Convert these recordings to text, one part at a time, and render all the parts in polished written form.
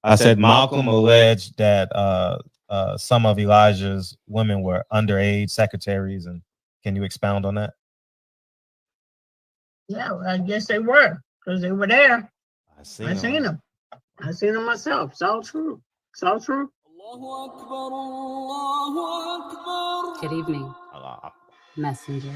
I said Malcolm alleged that some of Elijah's women were underage secretaries, and can you expound on that? Yeah, I guess they were because they were there. I seen them. I seen them myself. It's all true. It's all true. Good evening, messenger.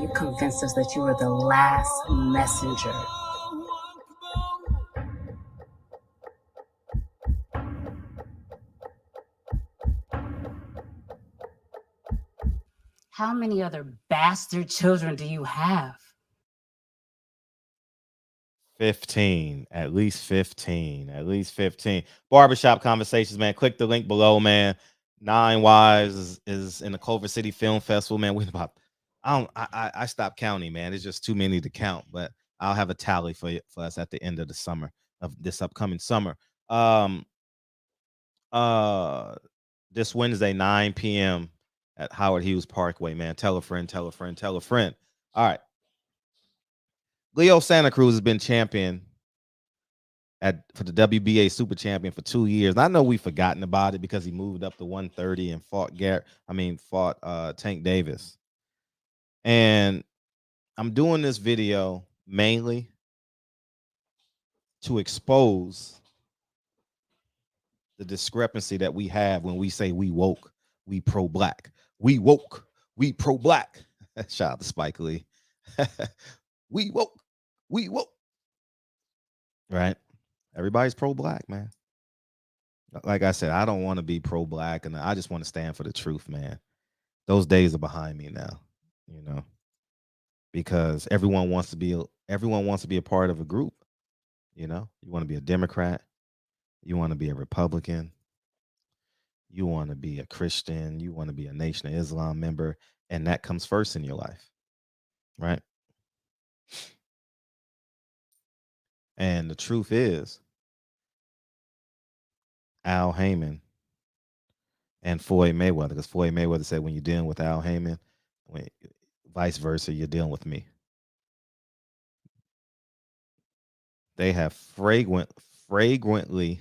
You convinced us that you were the last messenger. How many other bastard children do you have? 15, at least 15, at least 15. Barbershop Conversations, man. Click the link below, man. 9 Wives is in the Culver City Film Festival, man. We're about, I stopped counting, man. It's just too many to count, but I'll have a tally for us at the end of the summer, of this upcoming summer. This Wednesday, 9 p.m. at Howard Hughes Parkway, man. Tell a friend, tell a friend, tell a friend. All right. Leo Santa Cruz has been champion for the WBA Super Champion for 2 years. And I know we've forgotten about it because he moved up to 130 and fought Tank Davis. And I'm doing this video mainly to expose the discrepancy that we have when we say we woke, we pro-black. We woke, we pro-black. Shout out to Spike Lee. We woke, we woke. Right? Everybody's pro-black, man. Like I said, I don't want to be pro-black, and I just want to stand for the truth, man. Those days are behind me now, you know, because everyone wants to be a part of a group. You know, you want to be a Democrat, you want to be a Republican, you want to be a Christian, you want to be a Nation of Islam member, and that comes first in your life, right? And the truth is, Al Haymon and Floyd Mayweather, because Floyd Mayweather said, when you're dealing with Al Haymon, vice versa, you're dealing with me. They have fragrantly,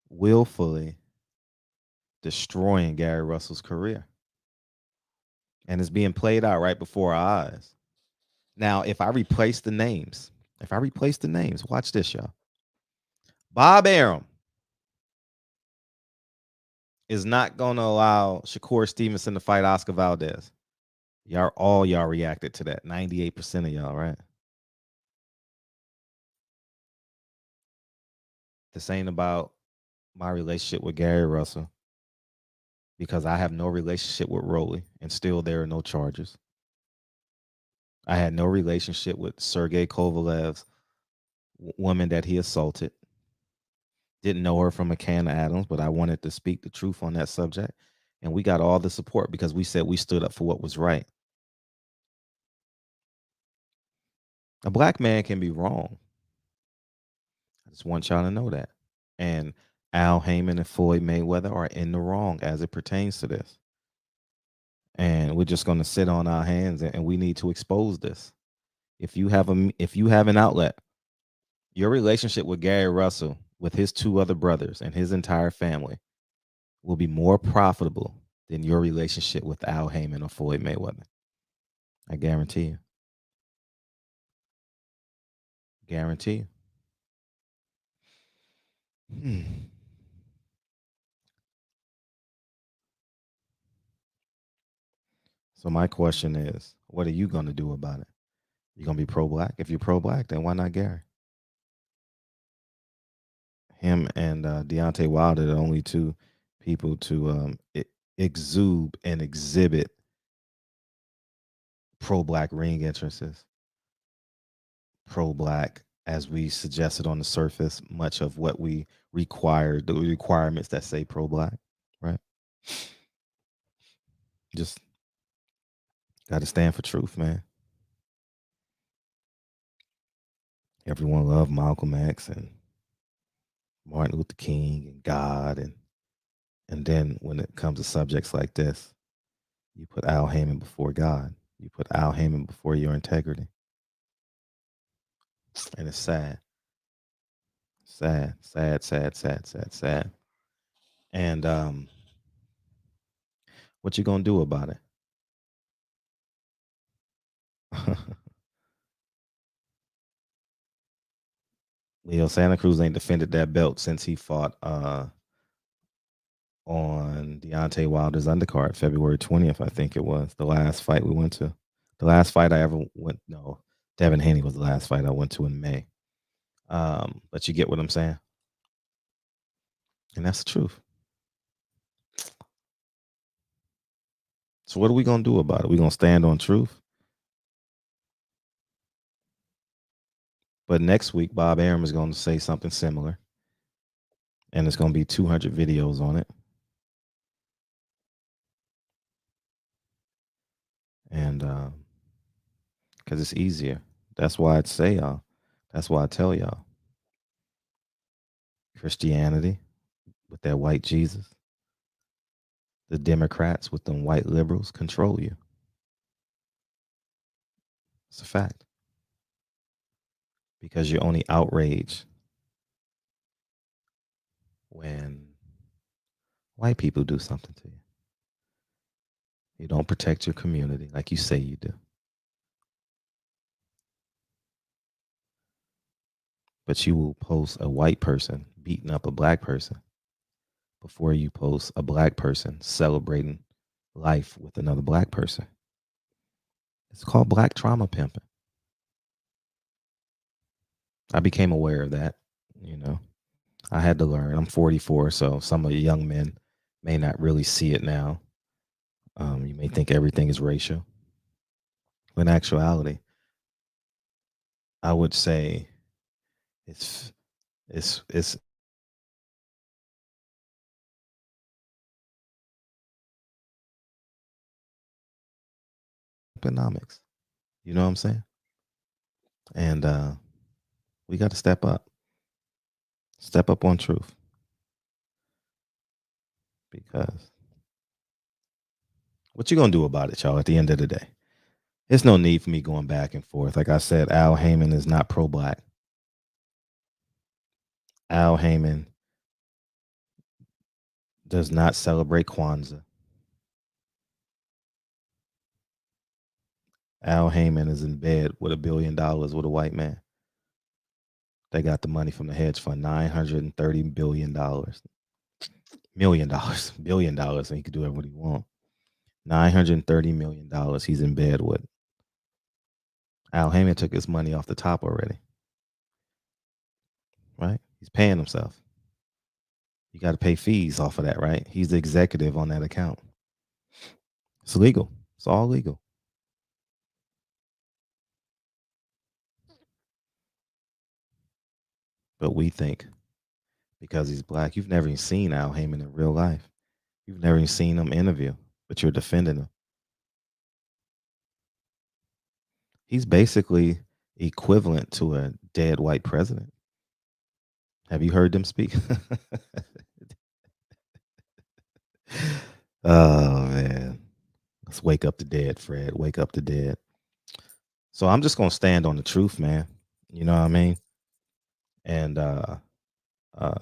willfully destroying Gary Russell's career. And it's being played out right before our eyes. Now, if I replace the names, watch this, y'all. Bob Arum is not going to allow Shakur Stevenson to fight Oscar Valdez. Y'all reacted to that. 98% of y'all, right? This ain't about my relationship with Gary Russell, because I have no relationship with Rolly, and still there are no charges. I had no relationship with Sergey Kovalev's woman that he assaulted. Didn't know her from a can of Adams, but I wanted to speak the truth on that subject. And we got all the support because we said we stood up for what was right. A black man can be wrong. I just want y'all to know that. And Al Haymon and Floyd Mayweather are in the wrong as it pertains to this. And we're just going to sit on our hands, and we need to expose this. If you have an outlet, your relationship with Gary Russell, with his 2 other brothers and his entire family, will be more profitable than your relationship with Al Haymon or Floyd Mayweather. I guarantee you. Guarantee you. So my question is, what are you going to do about it? You going to be pro-black? If you're pro-black, then why not Gary? Him and Deontay Wilder are the only 2 people to exude and exhibit pro-black ring entrances. Pro-black, as we suggested on the surface, much of what we require, the requirements that say pro-black, right? Just got to stand for truth, man. Everyone loved Malcolm X and Martin Luther King and God and And then when it comes to subjects like this, you put Al Heyman before God. You put Al Heyman before your integrity. And it's sad. Sad, sad, sad, sad, sad, sad. And what you gonna do about it? Leo Santa Cruz ain't defended that belt since he fought on Deontay Wilder's undercard, February 20th, I think it was. The last fight we went to. The last fight I ever went, no, Devin Haney was the last fight I went to in May. But you get what I'm saying? And that's the truth. So what are we gonna do about it? We gonna stand on truth? But next week, Bob Arum is going to say something similar. And it's going to be 200 videos on it. And because it's easier. That's why I'd say y'all. That's why I tell y'all. Christianity with that white Jesus. The Democrats with them white liberals control you. It's a fact. Because you're only outraged when white people do something to you. You don't protect your community like you say you do. But you will post a white person beating up a black person before you post a black person celebrating life with another black person. It's called black trauma pimping. I became aware of that, you know. I had to learn. I'm 44, so some of the young men may not really see it now. You may think everything is racial. But in actuality, I would say it's economics. You know what I'm saying? And we got to step up. Step up on truth. Because what you gonna do about it, y'all, at the end of the day? There's no need for me going back and forth. Like I said, Al Heyman is not pro-black. Al Heyman does not celebrate Kwanzaa. Al Heyman is in bed with $1 billion with a white man. They got the money from the hedge fund, $930 billion. $1 million, $1 billion, and he could do whatever he wants. $930 million he's in bed with. Al Heyman took his money off the top already. Right? He's paying himself. You got to pay fees off of that, right? He's the executive on that account. It's legal. It's all legal. But we think because he's black, you've never even seen Al Heyman in real life. You've never even seen him interview, but you're defending him. He's basically equivalent to a dead white president. Have you heard them speak? Oh, man. Let's wake up the dead, Fred. Wake up the dead. So I'm just going to stand on the truth, man. You know what I mean? And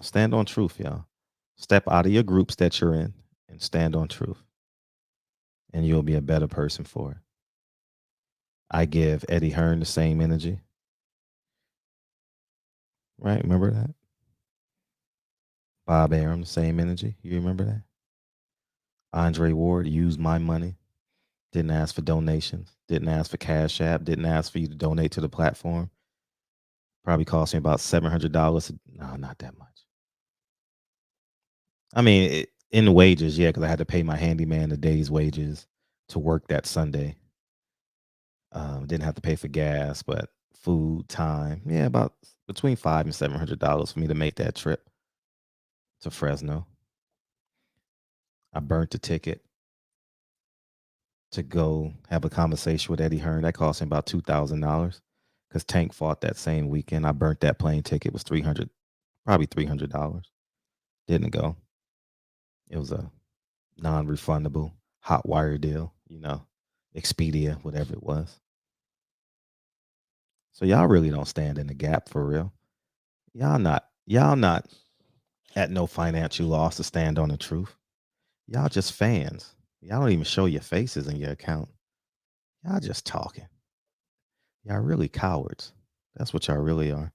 stand on truth, y'all. Step out of your groups that you're in and stand on truth. And you'll be a better person for it. I give Eddie Hearn the same energy. Right? Remember that? Bob Arum, the same energy. You remember that? Andre Ward used my money. Didn't ask for donations. Didn't ask for Cash App. Didn't ask for you to donate to the platform. Probably cost me about $700. No, not that much. I mean, in wages, yeah, because I had to pay my handyman a day's wages to work that Sunday. Didn't have to pay for gas, but food, time, yeah, about between $500 and $700 for me to make that trip to Fresno. I burnt the ticket to go have a conversation with Eddie Hearn. That cost him about $2,000 because Tank fought that same weekend. I burnt that plane ticket. It was $300, probably $300. Didn't go. It was a non-refundable hot wire deal, Expedia, whatever it was. So y'all really don't stand in the gap for real. Y'all not at no financial loss to stand on the truth. Y'all just fans. Y'all don't even show your faces in your account. Y'all just talking. Y'all really cowards. That's what y'all really are.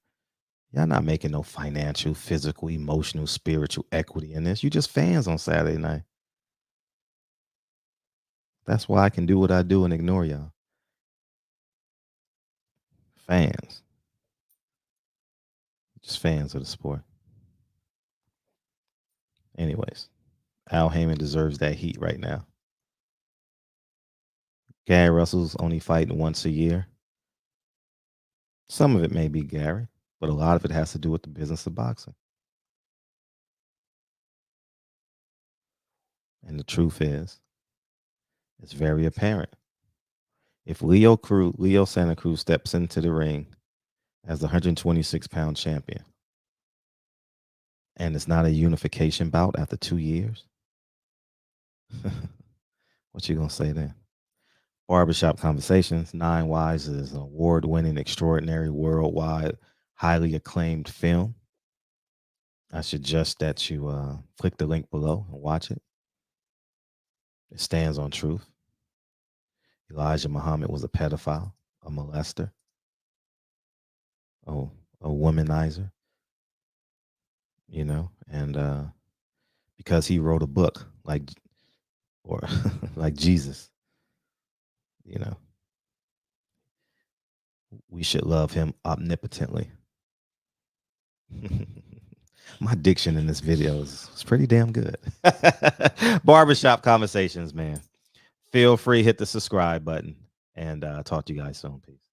Y'all not making no financial, physical, emotional, spiritual equity in this. You just fans on Saturday night. That's why I can do what I do and ignore y'all. Fans. Just fans of the sport. Anyways, Al Haymon deserves that heat right now. Gary Russell's only fighting once a year. Some of it may be Gary, but a lot of it has to do with the business of boxing. And the truth is, it's very apparent. If Leo Santa Cruz steps into the ring as the 126-pound champion, and it's not a unification bout after 2 years, what you gonna say then? Barbershop Conversations, 9 Wives is an award-winning, extraordinary, worldwide, highly acclaimed film. I suggest that you click the link below and watch it. It stands on truth. Elijah Muhammad was a pedophile, a molester, a womanizer, and because he wrote a book like Jesus, we should love him omnipotently. My diction in this video is pretty damn good. Barbershop Conversations, man. Feel free, hit the subscribe button, and talk to you guys soon. Peace.